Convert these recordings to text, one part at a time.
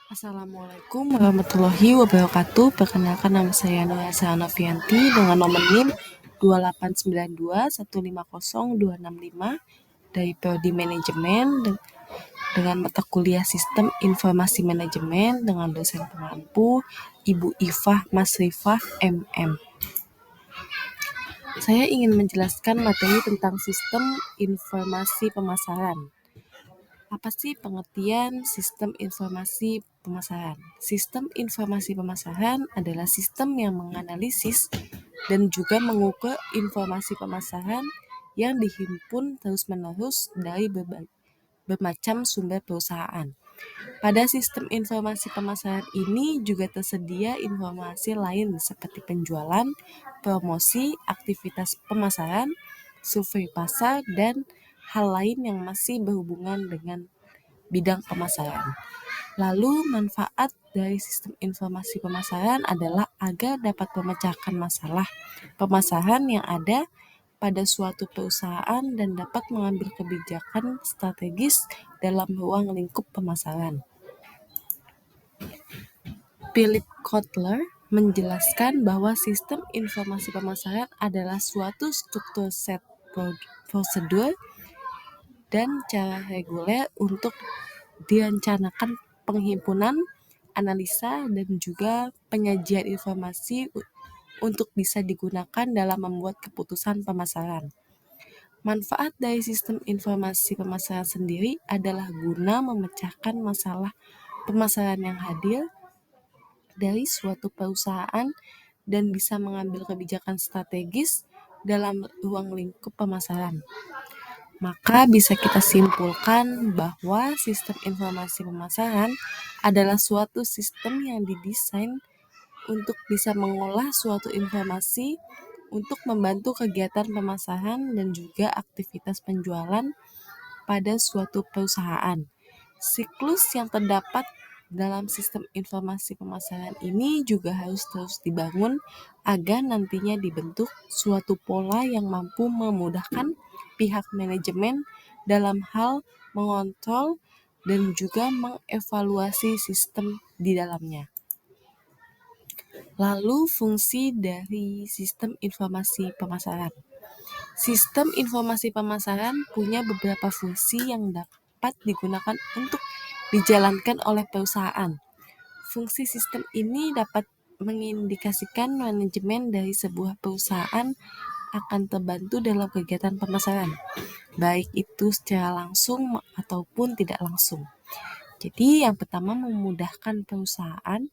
Assalamualaikum warahmatullahi wabarakatuh. Perkenalkan, nama saya Nurhasa Novianti dengan nomor NIM 2892150265 dari Prodi Manajemen dengan mata kuliah Sistem Informasi Manajemen dengan dosen pengampu Ibu Ifah Masrifah MM. Saya ingin menjelaskan materi tentang sistem informasi pemasaran. Apa sih pengertian sistem informasi pemasaran? Sistem informasi pemasaran adalah sistem yang menganalisis dan juga mengukur informasi pemasaran yang dihimpun terus-menerus dari bermacam sumber perusahaan. Pada sistem informasi pemasaran ini juga tersedia informasi lain seperti penjualan, promosi, aktivitas pemasaran, survei pasar, dan hal lain yang masih berhubungan dengan bidang pemasaran. Lalu manfaat dari sistem informasi pemasaran adalah agar dapat memecahkan masalah pemasaran yang ada pada suatu perusahaan dan dapat mengambil kebijakan strategis dalam ruang lingkup pemasaran. Philip Kotler menjelaskan bahwa sistem informasi pemasaran adalah suatu struktur set prosedur dan cara reguler untuk direncanakan penghimpunan, analisa, dan juga penyajian informasi untuk bisa digunakan dalam membuat keputusan pemasaran. Manfaat dari sistem informasi pemasaran sendiri adalah guna memecahkan masalah pemasaran yang hadir dari suatu perusahaan dan bisa mengambil kebijakan strategis dalam ruang lingkup pemasaran. Maka bisa kita simpulkan bahwa sistem informasi pemasaran adalah suatu sistem yang didesain untuk bisa mengolah suatu informasi untuk membantu kegiatan pemasaran dan juga aktivitas penjualan pada suatu perusahaan. Siklus yang terdapat dalam sistem informasi pemasaran ini juga harus terus dibangun agar nantinya dibentuk suatu pola yang mampu memudahkan pihak manajemen dalam hal mengontrol dan juga mengevaluasi sistem di dalamnya. Lalu fungsi dari sistem informasi pemasaran. Sistem informasi pemasaran punya beberapa fungsi yang dapat digunakan untuk dijalankan oleh perusahaan. Fungsi sistem ini dapat mengindikasikan manajemen dari sebuah perusahaan akan terbantu dalam kegiatan pemasaran, baik itu secara langsung ataupun tidak langsung. Jadi yang pertama memudahkan perusahaan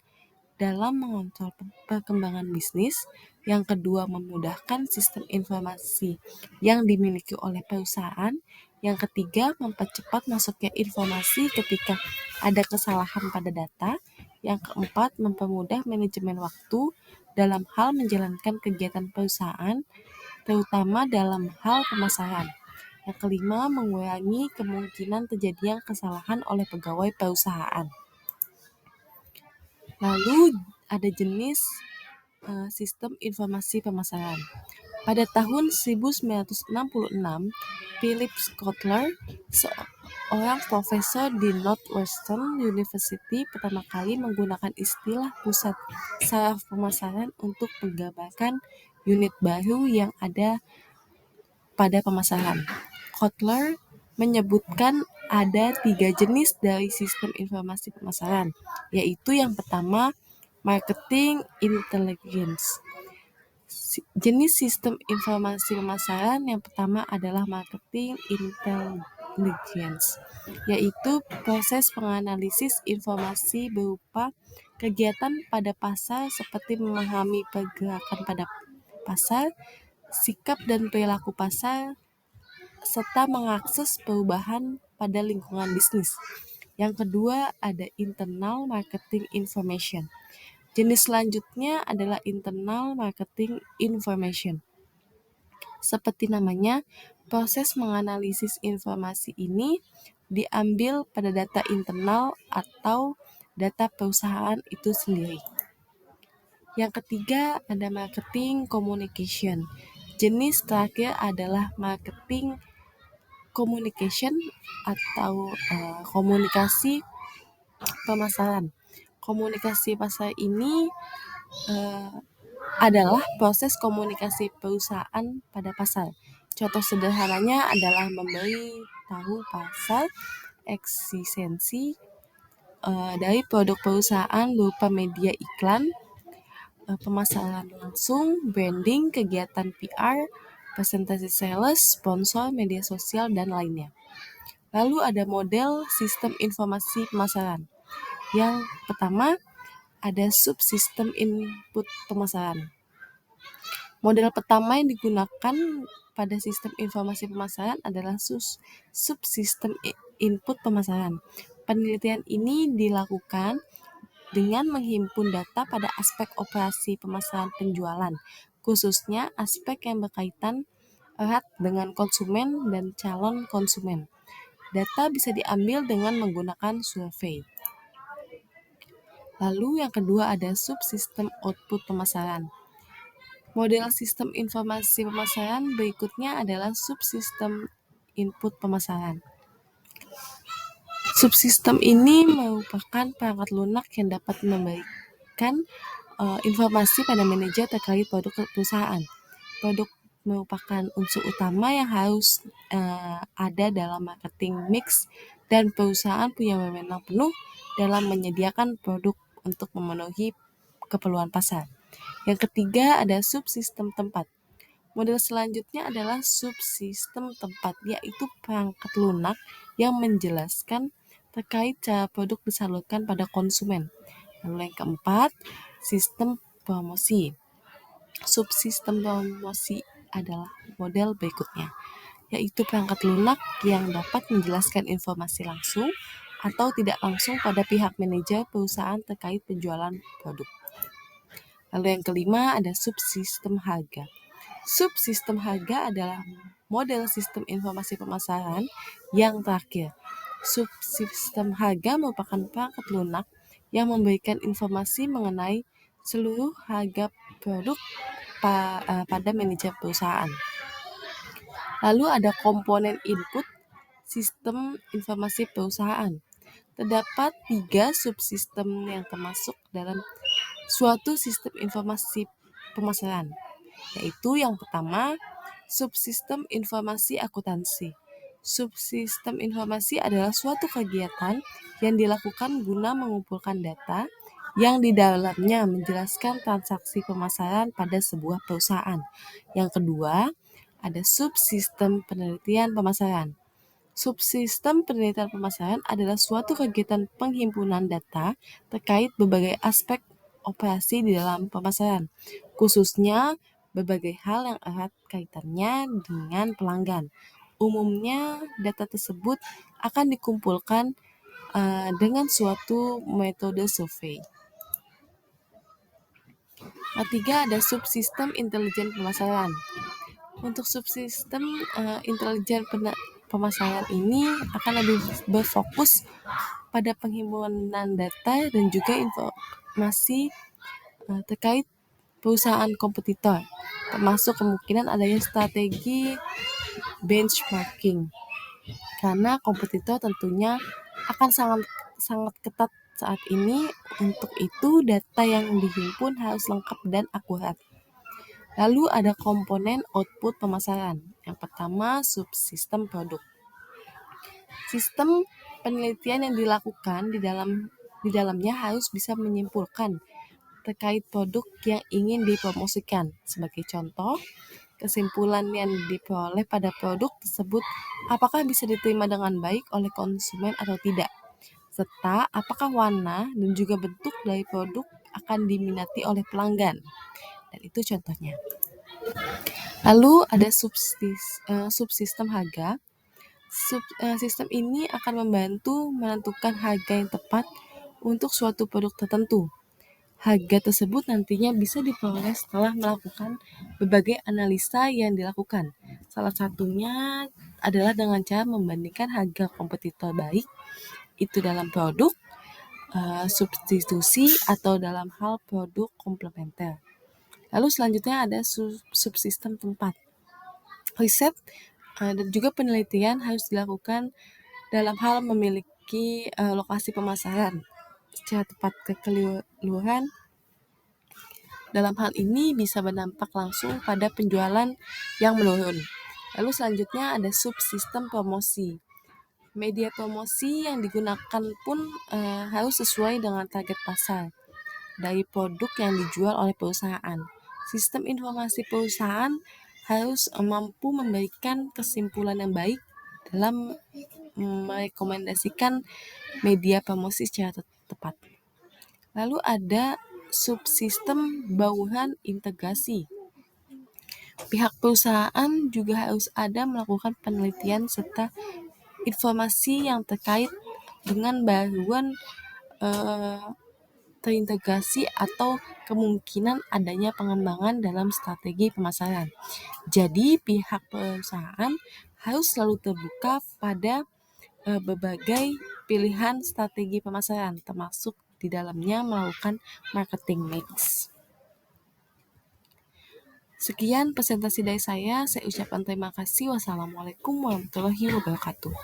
dalam mengontrol perkembangan bisnis, yang kedua memudahkan sistem informasi yang dimiliki oleh perusahaan, yang ketiga mempercepat masuknya informasi ketika ada kesalahan pada data, yang keempat mempermudah manajemen waktu dalam hal menjalankan kegiatan perusahaan, terutama dalam hal pemasaran. Yang kelima, mengurangi kemungkinan terjadinya kesalahan oleh pegawai perusahaan. Lalu ada jenis sistem informasi pemasaran. Pada tahun 1966, Philip Kotler, seorang profesor di Northwestern University, pertama kali menggunakan istilah pusat saraf pemasaran untuk menggambarkan unit baru yang ada pada pemasaran. Kotler menyebutkan ada 3 jenis dari sistem informasi pemasaran, yaitu yang pertama, marketing intelligence. Jenis sistem informasi pemasaran yang pertama adalah marketing intelligence, yaitu proses menganalisis informasi berupa kegiatan pada pasar seperti memahami pergerakan pada pasar, sikap dan perilaku pasar, serta mengakses perubahan pada lingkungan bisnis. Yang kedua ada internal marketing information. Jenis selanjutnya adalah internal marketing information. Seperti namanya, proses menganalisis informasi ini diambil pada data internal atau data perusahaan itu sendiri. Yang ketiga ada marketing communication. Jenis terakhir adalah marketing communication atau komunikasi pemasaran. Komunikasi pasar ini adalah proses komunikasi perusahaan pada pasar. Contoh sederhananya adalah memberi tahu pasar eksistensi dari produk perusahaan berupa media iklan, pemasaran langsung, branding, kegiatan PR, presentasi sales, sponsor, media sosial, dan lainnya. Lalu ada model sistem informasi pemasaran. Yang pertama ada subsistem input pemasaran. Model pertama yang digunakan pada sistem informasi pemasaran adalah subsistem input pemasaran. Penelitian ini dilakukan dengan menghimpun data pada aspek operasi pemasaran penjualan, khususnya aspek yang berkaitan erat dengan konsumen dan calon konsumen. Data bisa diambil dengan menggunakan survei. Lalu yang kedua ada subsistem output pemasaran. Model sistem informasi pemasaran berikutnya adalah subsistem input pemasaran. Subsistem ini merupakan perangkat lunak yang dapat memberikan informasi pada manajer terkait produk perusahaan. Produk merupakan unsur utama yang harus ada dalam marketing mix dan perusahaan punya wewenang penuh dalam menyediakan produk untuk memenuhi keperluan pasar. Yang ketiga ada subsistem tempat. Model selanjutnya adalah subsistem tempat, yaitu perangkat lunak yang menjelaskan terkait cara produk disalurkan pada konsumen. Lalu yang keempat, sistem promosi. Subsistem promosi adalah model berikutnya, yaitu perangkat lunak yang dapat menjelaskan informasi langsung atau tidak langsung pada pihak manajer perusahaan terkait penjualan produk. Lalu yang kelima ada subsistem harga. Subsistem harga adalah model sistem informasi pemasaran yang terakhir. Subsistem harga merupakan perangkat lunak yang memberikan informasi mengenai seluruh harga produk pada manajer perusahaan. Lalu ada komponen input sistem informasi perusahaan. Terdapat 3 subsistem yang termasuk dalam suatu sistem informasi pemasaran, yaitu yang pertama, subsistem informasi akuntansi. Subsistem informasi adalah suatu kegiatan yang dilakukan guna mengumpulkan data yang di dalamnya menjelaskan transaksi pemasaran pada sebuah perusahaan. Yang kedua, ada subsistem penelitian pemasaran. Subsistem penelitian pemasaran adalah suatu kegiatan penghimpunan data terkait berbagai aspek operasi di dalam pemasaran, khususnya berbagai hal yang erat kaitannya dengan pelanggan. Umumnya, data tersebut akan dikumpulkan dengan suatu metode survei. Ketiga, ada subsistem intelijen pemasaran. Untuk subsistem intelijen pemasaran ini akan lebih berfokus pada penghimpunan data dan juga informasi terkait perusahaan kompetitor, termasuk kemungkinan adanya strategi benchmarking, karena kompetitor tentunya akan sangat ketat saat ini. Untuk itu data yang dihimpun harus lengkap dan akurat. Lalu ada komponen output pemasaran. Yang pertama, subsistem produk. Sistem penelitian yang dilakukan di dalamnya harus bisa menyimpulkan terkait produk yang ingin dipromosikan. Sebagai contoh, kesimpulan yang diperoleh pada produk tersebut apakah bisa diterima dengan baik oleh konsumen atau tidak, serta apakah warna dan juga bentuk dari produk akan diminati oleh pelanggan. Dan itu contohnya. Lalu ada subsistem harga. Sistem ini akan membantu menentukan harga yang tepat untuk suatu produk tertentu. Harga tersebut nantinya bisa diperoleh setelah melakukan berbagai analisa yang dilakukan. Salah satunya adalah dengan cara membandingkan harga kompetitor baik itu dalam produk, substitusi, atau dalam hal produk komplementer. Lalu selanjutnya ada subsistem tempat. Riset dan juga penelitian harus dilakukan dalam hal memiliki lokasi pemasaran. secara tepat keseluruhan. Dalam hal ini bisa berdampak langsung pada penjualan yang menurun. Lalu selanjutnya ada subsistem promosi. Media promosi yang digunakan pun harus sesuai dengan target pasar dari produk yang dijual oleh perusahaan. Sistem informasi perusahaan harus mampu memberikan kesimpulan yang baik dalam merekomendasikan media promosi secara tepat. Lalu ada subsistem bauran integrasi. Pihak perusahaan juga harus ada melakukan penelitian serta informasi yang terkait dengan bauran terintegrasi atau kemungkinan adanya pengembangan dalam strategi pemasaran. Jadi pihak perusahaan harus selalu terbuka pada berbagai pilihan strategi pemasaran, termasuk di dalamnya melakukan marketing mix. Sekian presentasi dari saya ucapkan terima kasih. Wassalamualaikum warahmatullahi wabarakatuh.